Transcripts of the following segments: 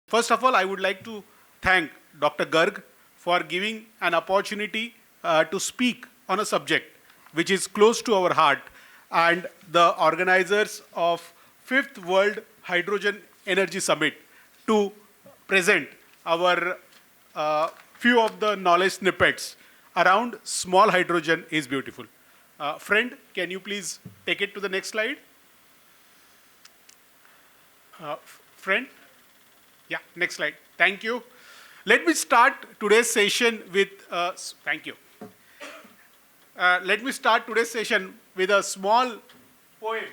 First of all, I would like to thank Dr. Garg for giving an opportunity to speak on a subject which is close to our heart, and the organizers of 5th World Hydrogen Energy Summit to present our few of the knowledge snippets around small hydrogen is beautiful. Friend, can you please take it to the next slide? Friend? Yeah, next slide. Thank you. Let me start today's session with, thank you. Let me start today's session with a small poem.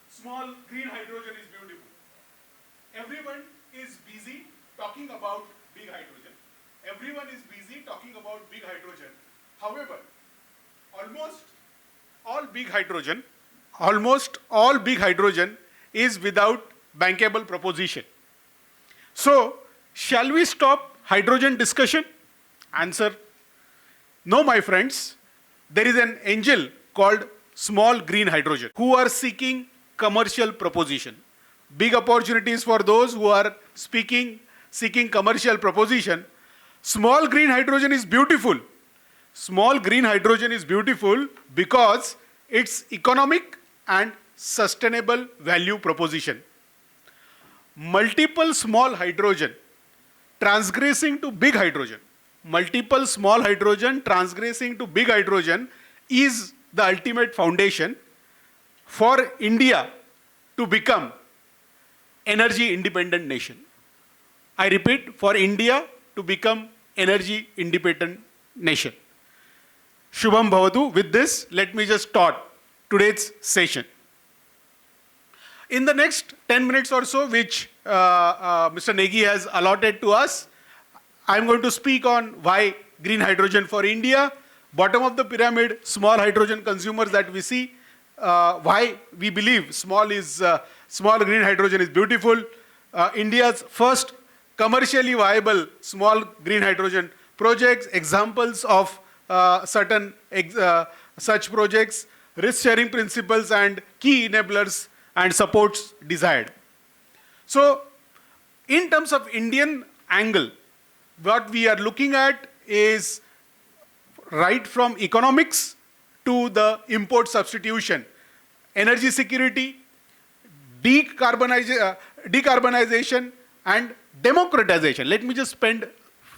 Small green hydrogen is beautiful. Everyone is busy talking about big hydrogen. Everyone is busy talking about big hydrogen. However, almost all big hydrogen is without bankable proposition. So, shall we stop hydrogen discussion? Answer, no, my friends. There is an angel called small green hydrogen who are seeking commercial proposition. Big opportunities for those who are seeking commercial proposition. Small green hydrogen is beautiful. Small green hydrogen is beautiful because it's economic and sustainable value proposition. Multiple small hydrogen transgressing to big hydrogen. Multiple small hydrogen transgressing to big hydrogen is the ultimate foundation for India to become energy independent nation. I repeat, for India to become energy independent nation. Shubham Bhavatu. With this, let me just start today's session. In the next 10 minutes or so, which Mr. Negi has allotted to us, I'm going to speak on why green hydrogen for India, bottom of the pyramid, small hydrogen consumers that we see, why we believe small green hydrogen is beautiful, India's first commercially viable small green hydrogen projects, examples of certain such projects, risk-sharing principles and key enablers and supports desired. So, in terms of Indian angle, what we are looking at is right from economics to the import substitution, energy security, decarbonization and democratization. Let me just spend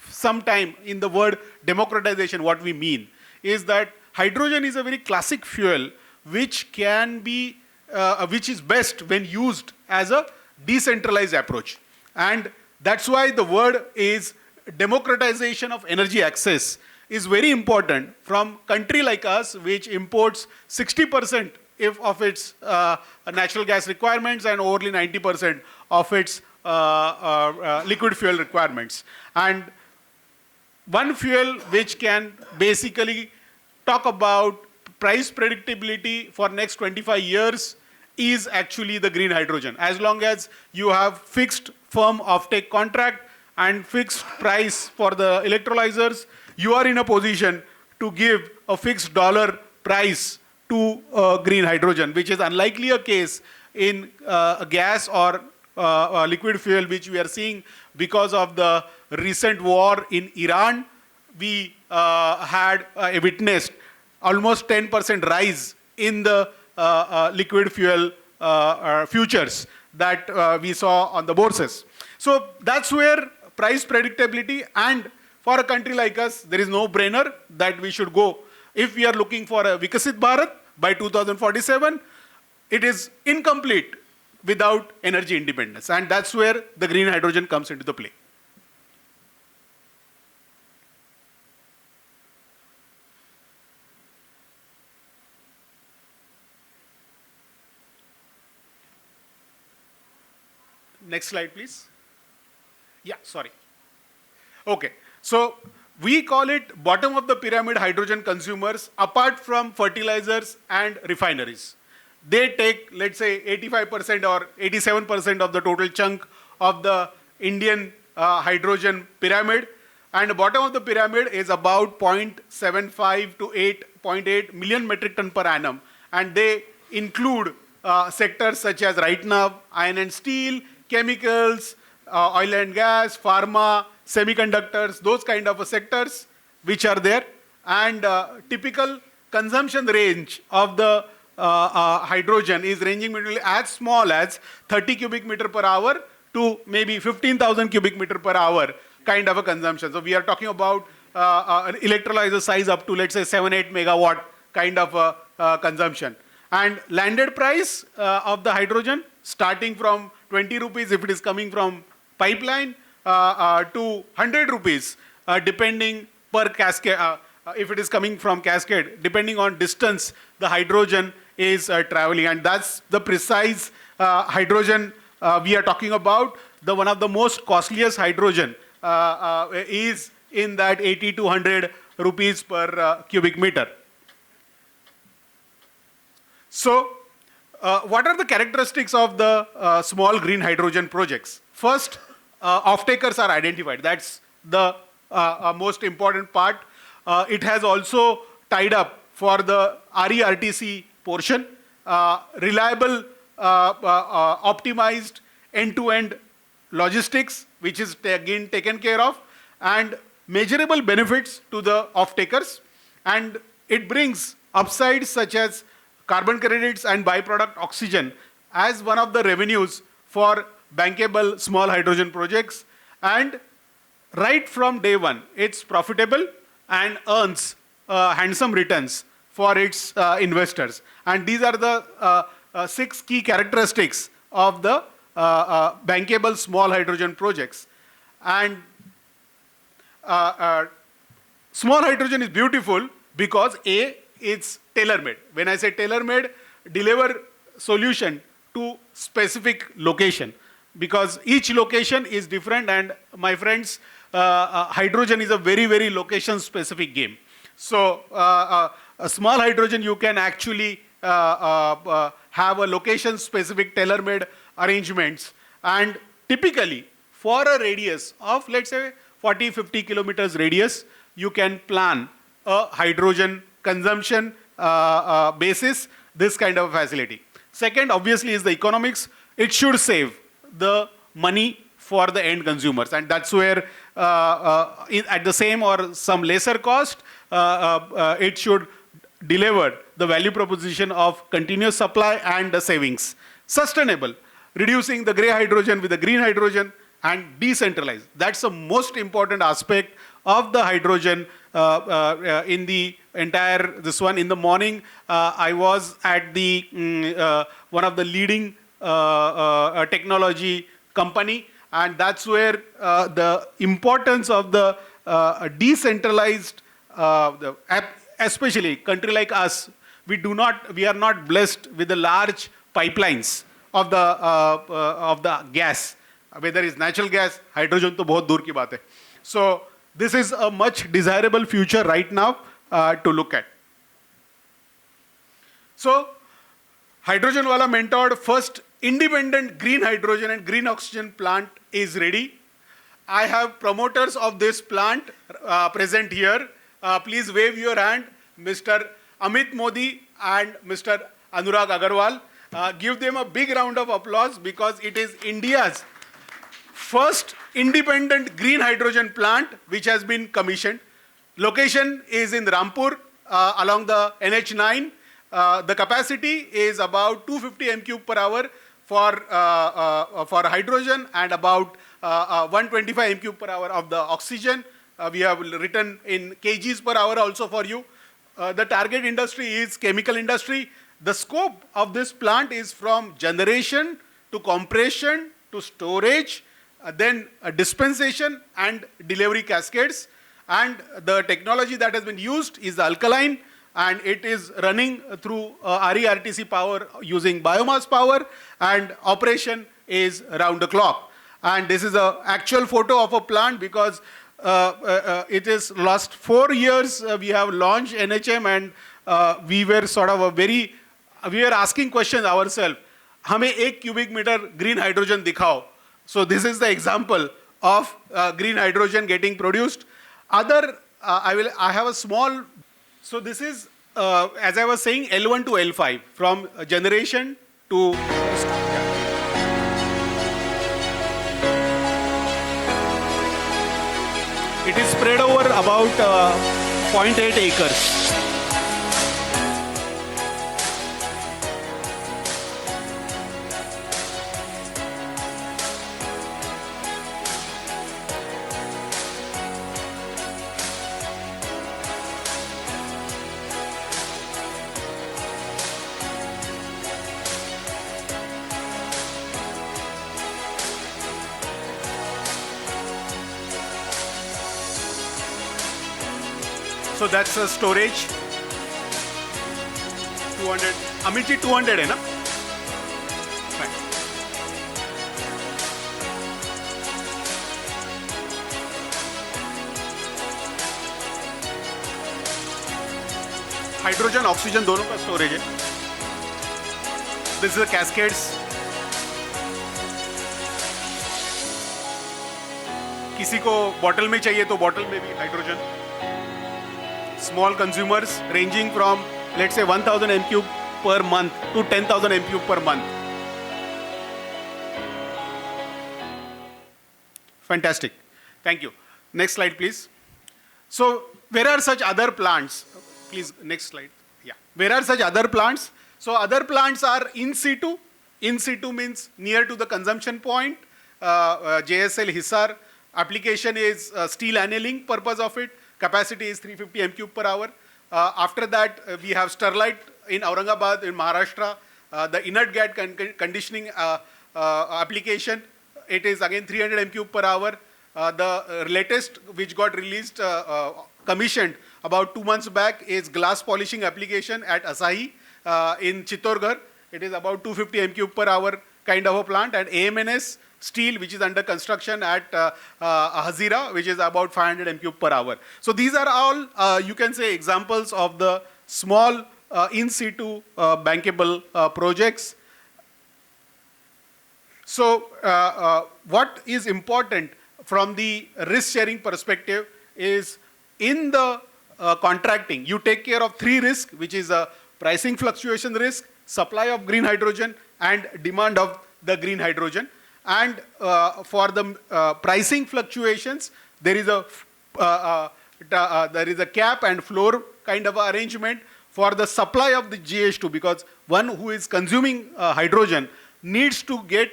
some time in the word democratization. What we mean is that hydrogen is a very classic fuel which can be which is best when used as a decentralized approach. And that's why the word is democratization of energy access is very important from a country like us, which imports 60% of its natural gas requirements and only 90% of its liquid fuel requirements. And one fuel which can basically talk about price predictability for next 25 years is actually the green hydrogen. As long as you have fixed firm offtake contract and fixed price for the electrolyzers, you are in a position to give a fixed dollar price to green hydrogen, which is unlikely a case in a gas or liquid fuel, which we are seeing because of the recent war in Iran. We had witnessed almost 10% rise in the liquid fuel futures that we saw on the bourses. So that's where price predictability, and for a country like us, there is no brainer that we should go. If we are looking for a Vikasit Bharat by 2047, it is incomplete without energy independence. And that's where the green hydrogen comes into the play. Next slide, please. Yeah, sorry. Okay, so we call it bottom of the pyramid hydrogen consumers apart from fertilizers and refineries. They take, let's say, 85% or 87% of the total chunk of the Indian hydrogen pyramid. And the bottom of the pyramid is about 0.75 to 8.8 million metric ton per annum. And they include sectors such as right now, iron and steel, chemicals, oil and gas, pharma, semiconductors, those kind of sectors which are there. And typical consumption range of the hydrogen is ranging between as small as 30 cubic meter per hour to maybe 15,000 cubic meter per hour kind of a consumption. So we are talking about an electrolyzer size up to, let's say, 7-8 megawatt kind of consumption. And landed price of the hydrogen starting from 20 rupees if it is coming from pipeline to 100 rupees depending per cascade, if it is coming from cascade, depending on distance the hydrogen is traveling. And that's the precise hydrogen we are talking about. The one of the most costliest hydrogen is in that 80 to 100 rupees per cubic meter. So, what are the characteristics of the small green hydrogen projects? First, off-takers are identified. That's the most important part. It has also tied up for the RE-RTC portion, reliable, optimized end-to-end logistics, which is again taken care of, and measurable benefits to the off-takers. And it brings upsides such as carbon credits and byproduct oxygen as one of the revenues for bankable small hydrogen projects. And right from day one, it's profitable and earns handsome returns for its investors. And these are the 6 key characteristics of the bankable small hydrogen projects. And small hydrogen is beautiful because A, it's tailor-made. When I say tailor-made, deliver solution to specific location, because each location is different, and my friends, hydrogen is a very, very location-specific game. So a small hydrogen, you can actually have a location-specific tailor-made arrangements, and typically for a radius of, let's say, 40-50 kilometers radius, you can plan a hydrogen consumption basis, this kind of facility. Second, obviously, is the economics. It should save the money for the end consumers, and that's where at the same or some lesser cost, it should deliver the value proposition of continuous supply and the savings. Sustainable, reducing the gray hydrogen with the green hydrogen, and decentralized. That's the most important aspect of the hydrogen in the entire this one. In the morning, I was at the one of the leading technology company, and that's where the importance of the decentralized, especially country like us, we are not blessed with the large pipelines of the gas, whether it's natural gas, hydrogen to bahut dur ki baat hai. So this is a much desirable future right now to look at. So HydrogenWala mentored first independent green hydrogen and green oxygen plant is ready. I have promoters of this plant present here. Please wave your hand, Mr. Amit Modi and Mr. Anurag Agarwal. Give them a big round of applause, because it is India's first independent green hydrogen plant which has been commissioned. Location is in Rampur along the NH9. The capacity is about 250 m³ per hour for hydrogen and about 125 m³ per hour of the oxygen. We have written in kgs per hour also for you. The target industry is chemical industry. The scope of this plant is from generation to compression to storage, then dispensation and delivery cascades. And the technology that has been used is the alkaline, and it is running through RE-RTC power using biomass power, and operation is round the clock. And this is an actual photo of a plant, because it is last 4 years we have launched NHM, and we were sort of we were asking questions ourselves, हमें 1 cubic meter green hydrogen दिखाओ. So this is the example of green hydrogen getting produced. I have a small, so this is, as I was saying, L1 to L5, from generation to It is spread over about 0.8 acres. So that's a storage. 200. Amit ji 200 hai na? Fine. Hydrogen oxygen दोनों का storage है. This is cascades. किसी को bottle में चाहिए तो bottle में भी hydrogen. Small consumers ranging from, let's say, 1,000 m³ per month to 10,000 m³ per month. Fantastic. Thank you. Next slide, please. So, where are such other plants? Please, next slide. Yeah. Where are such other plants? So, other plants are in situ. In situ means near to the consumption point. JSL Hisar. Application is steel annealing purpose of it. Capacity is 350 m³ per hour. After that, we have Sterlite in Aurangabad in Maharashtra. The inert gas conditioning application, it is again 300 m³ per hour. The latest which got released, commissioned about 2 months back is glass polishing application at Asahi in Chittorgarh. It is about 250 m³ per hour kind of a plant. And AMNS steel, which is under construction at Hazira, which is about 500 m³ per hour. So these are all, you can say, examples of the small in situ bankable projects. So what is important from the risk sharing perspective is in the contracting, you take care of 3 risks, which is a pricing fluctuation risk, supply of green hydrogen, and demand of the green hydrogen. And for the pricing fluctuations, there is a cap and floor kind of arrangement for the supply of the GH2, because one who is consuming hydrogen needs to get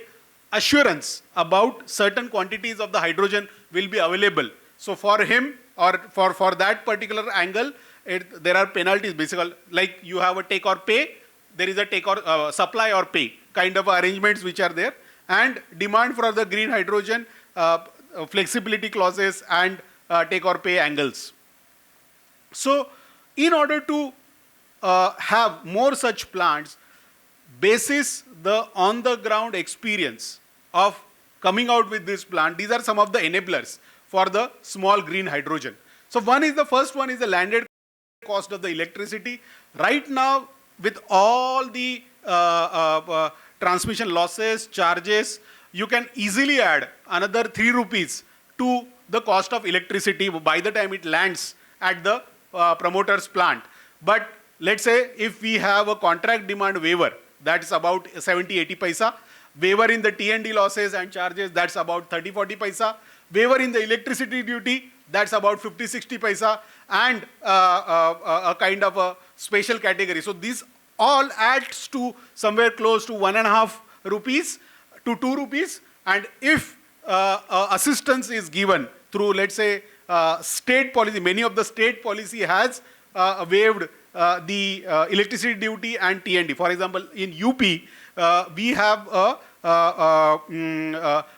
assurance about certain quantities of the hydrogen will be available. So for him, or for that particular angle, there are penalties. Basically, like you have a take or pay, there is a take or supply or pay kind of arrangements which are there. And demand for the green hydrogen, flexibility clauses, and take or pay angles. So, in order to have more such plants, basis the on-the-ground experience of coming out with this plant, these are some of the enablers for the small green hydrogen. So, the first one is the landed cost of the electricity. Right now, with all the transmission losses, charges, you can easily add another 3 rupees to the cost of electricity by the time it lands at the promoter's plant. But let's say if we have a contract demand waiver, that's about 70-80 paisa. Waiver in the T&D losses and charges, that's about 30-40 paisa. Waiver in the electricity duty, that's about 50-60 paisa. And a kind of a special category. So this all adds to somewhere close to 1.5 rupees to 2 rupees. And if assistance is given through, let's say, state policy, many of the state policy has waived the electricity duty and T&D. For example, in UP, we have a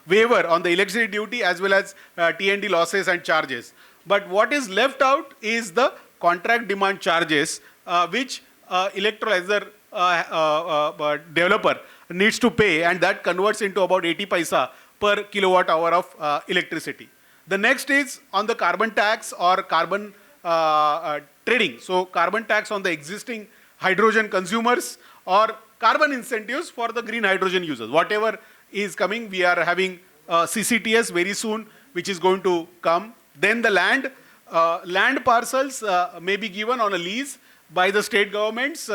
waiver on the electricity duty as well as T&D losses and charges. But what is left out is the contract demand charges, which electrolyzer developer needs to pay, and that converts into about 80 paisa per kilowatt hour of electricity. The next is on the carbon tax or carbon trading. So carbon tax on the existing hydrogen consumers or carbon incentives for the green hydrogen users. Whatever is coming, we are having CCTS very soon, which is going to come. Then the land parcels may be given on a lease by the state governments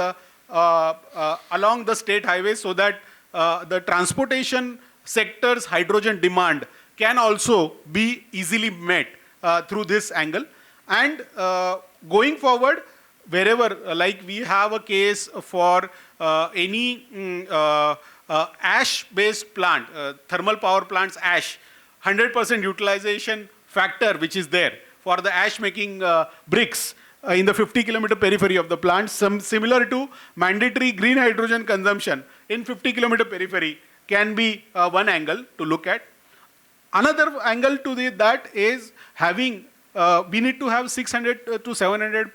along the state highways, so that the transportation sector's hydrogen demand can also be easily met through this angle. And going forward, wherever, like we have a case for any ash-based plant, thermal power plants, ash, 100% utilization factor which is there for the ash-making bricks in the 50-kilometer periphery of the plant, similar to mandatory green hydrogen consumption in 50-kilometer periphery can be one angle to look at. Another angle to that is having, we need to have 600 to 700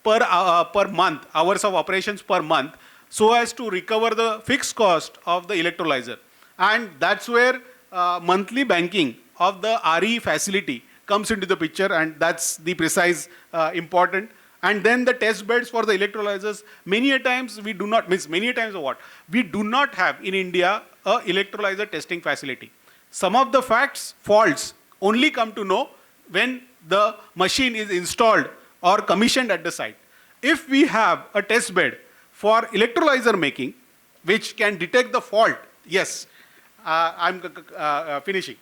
per month, hours of operations per month, so as to recover the fixed cost of the electrolyzer. And that's where monthly banking of the RE facility comes into the picture, and that's the precise important. And then the test beds for the electrolyzers, many a times we do not, many a times what? We do not have in India a electrolyzer testing facility. Some of the faults only come to know when the machine is installed or commissioned at the site. If we have a test bed for electrolyzer making, which can detect the fault, yes, I'm finishing.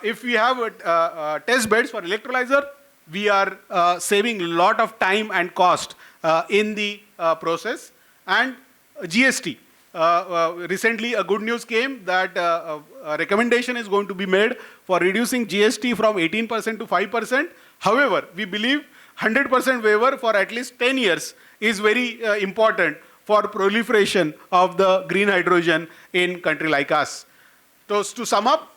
If we have test beds for electrolyzer, we are saving a lot of time and cost in the process. And GST. Recently, a good news came that a recommendation is going to be made for reducing GST from 18% to 5%. However, we believe 100% waiver for at least 10 years is very important for proliferation of the green hydrogen in country like us. So to sum up,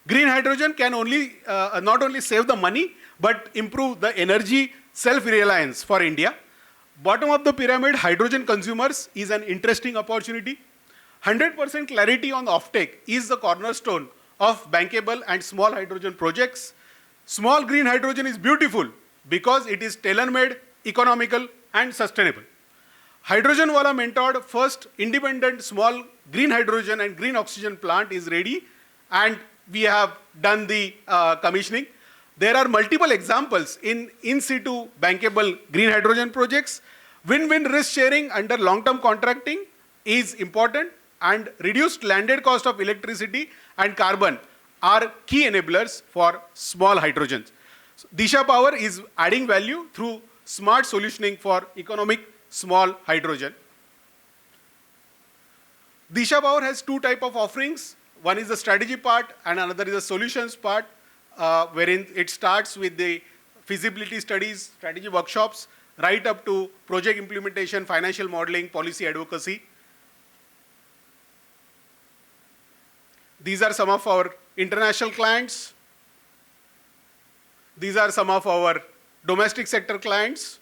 green hydrogen can only not only save the money, but improve the energy self-reliance for India. Bottom of the pyramid, hydrogen consumers is an interesting opportunity. 100% clarity on offtake is the cornerstone of bankable and small hydrogen projects. Small green hydrogen is beautiful because it is tailor-made, economical, and sustainable. HydrogenWala mentored first independent small green hydrogen and green oxygen plant is ready, and we have done the commissioning. There are multiple examples in situ bankable green hydrogen projects. Win-win risk sharing under long-term contracting is important, and reduced landed cost of electricity and carbon are key enablers for small hydrogens. So, Deesha Power is adding value through smart solutioning for economic small hydrogen. Deesha Power has two types of offerings. One is the strategy part and another is the solutions part, wherein it starts with the feasibility studies, strategy workshops, right up to project implementation, financial modeling, policy advocacy. These are some of our international clients. These are some of our domestic sector clients.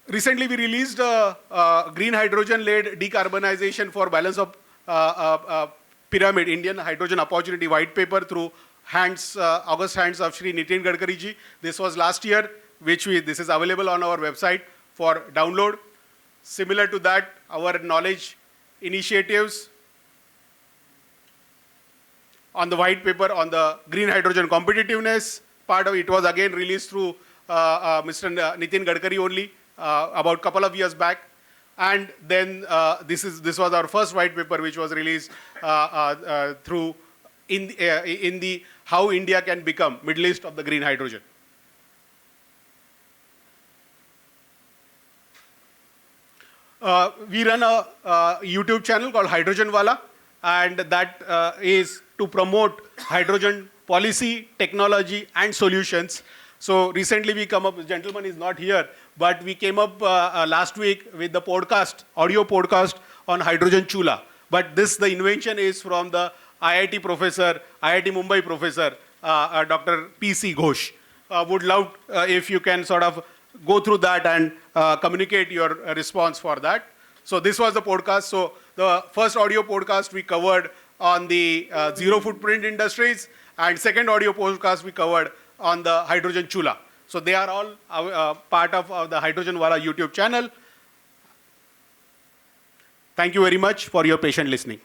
Recently, we released a green hydrogen-led decarbonization for balance of pyramid, Indian hydrogen opportunity white paper through August hands of Shri Nitin Gadkari ji. This was last year, this is available on our website for download. Similar to that, our knowledge initiatives on the white paper on the green hydrogen competitiveness, part of it was again released through Mr. Nitin Gadkari only about a couple of years back. And then this was our first white paper which was released through in the how India can become Middle East of the green hydrogen. We run a YouTube channel called HydrogenWala, and that is to promote hydrogen policy, technology, and solutions. So recently we come up, the gentleman is not here, but we came up last week with the podcast, audio podcast on hydrogen chula. But the invention is from the IIT professor, IIT Mumbai professor, Dr. P.C. Ghosh. Would love if you can sort of go through that and communicate your response for that. So this was the podcast. So the first audio podcast we covered on the zero footprint industries, and second audio podcast we covered on the hydrogen chula. So they are all part of the HydrogenWala YouTube channel. Thank you very much for your patient listening.